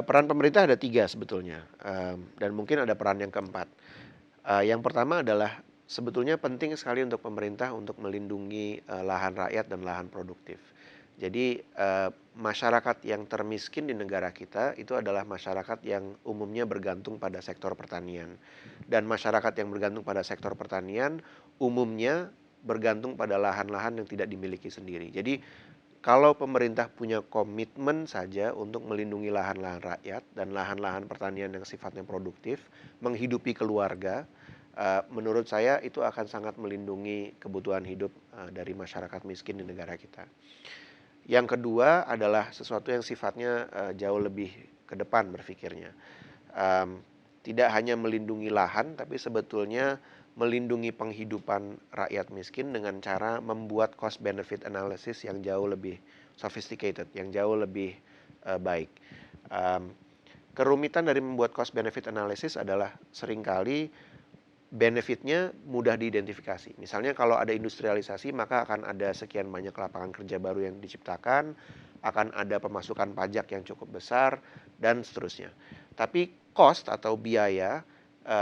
Peran pemerintah ada 3 sebetulnya, dan mungkin ada peran yang keempat. Yang pertama adalah sebetulnya penting sekali untuk pemerintah untuk melindungi, lahan rakyat dan lahan produktif. Jadi, masyarakat yang termiskin di negara kita itu adalah masyarakat yang umumnya bergantung pada sektor pertanian. Dan masyarakat yang bergantung pada sektor pertanian umumnya bergantung pada lahan-lahan yang tidak dimiliki sendiri. Jadi kalau pemerintah punya komitmen saja untuk melindungi lahan-lahan rakyat dan lahan-lahan pertanian yang sifatnya produktif, menghidupi keluarga, menurut saya itu akan sangat melindungi kebutuhan hidup dari masyarakat miskin di negara kita. Yang kedua adalah sesuatu yang sifatnya jauh lebih ke depan berpikirnya. Tidak hanya melindungi lahan, tapi sebetulnya melindungi penghidupan rakyat miskin dengan cara membuat cost benefit analysis yang jauh lebih sophisticated, yang jauh lebih baik. Kerumitan dari membuat cost benefit analysis adalah seringkali benefitnya mudah diidentifikasi. Misalnya kalau ada industrialisasi maka akan ada sekian banyak lapangan kerja baru yang diciptakan, akan ada pemasukan pajak yang cukup besar, dan seterusnya. Tapi cost atau biaya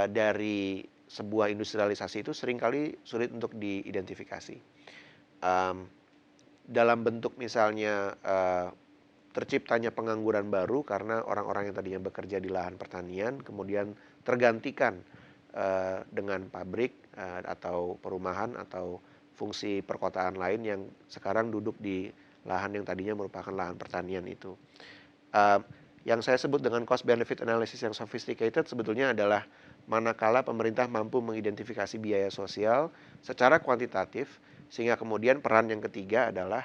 dari sebuah industrialisasi itu seringkali sulit untuk diidentifikasi. Dalam bentuk misalnya terciptanya pengangguran baru karena orang-orang yang tadinya bekerja di lahan pertanian kemudian tergantikan dengan pabrik atau perumahan atau fungsi perkotaan lain yang sekarang duduk di lahan yang tadinya merupakan lahan pertanian itu. Uh, yang saya sebut dengan cost benefit analysis yang sophisticated sebetulnya adalah manakala pemerintah mampu mengidentifikasi biaya sosial secara kuantitatif sehingga kemudian peran yang ketiga adalah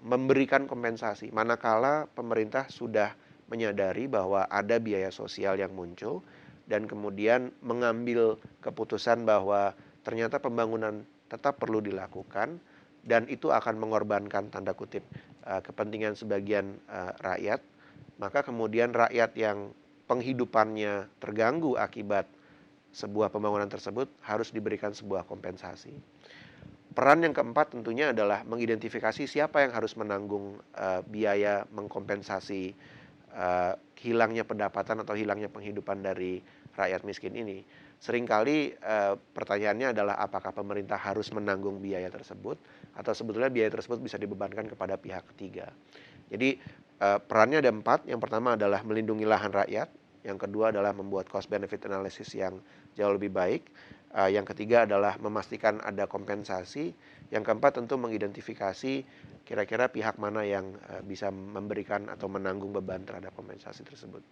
memberikan kompensasi. Manakala pemerintah sudah menyadari bahwa ada biaya sosial yang muncul dan kemudian mengambil keputusan bahwa ternyata pembangunan tetap perlu dilakukan dan itu akan mengorbankan tanda kutip kepentingan sebagian rakyat, maka kemudian rakyat yang penghidupannya terganggu akibat sebuah pembangunan tersebut harus diberikan sebuah kompensasi. Peran yang keempat tentunya adalah mengidentifikasi siapa yang harus menanggung biaya mengkompensasi hilangnya pendapatan atau hilangnya penghidupan dari rakyat miskin ini. Seringkali pertanyaannya adalah apakah pemerintah harus menanggung biaya tersebut atau sebetulnya biaya tersebut bisa dibebankan kepada pihak ketiga. Jadi perannya ada 4. Yang pertama adalah melindungi lahan rakyat. Yang kedua adalah membuat cost benefit analysis yang jauh lebih baik. Yang ketiga adalah memastikan ada kompensasi. Yang keempat tentu mengidentifikasi kira-kira pihak mana yang bisa memberikan atau menanggung beban terhadap kompensasi tersebut.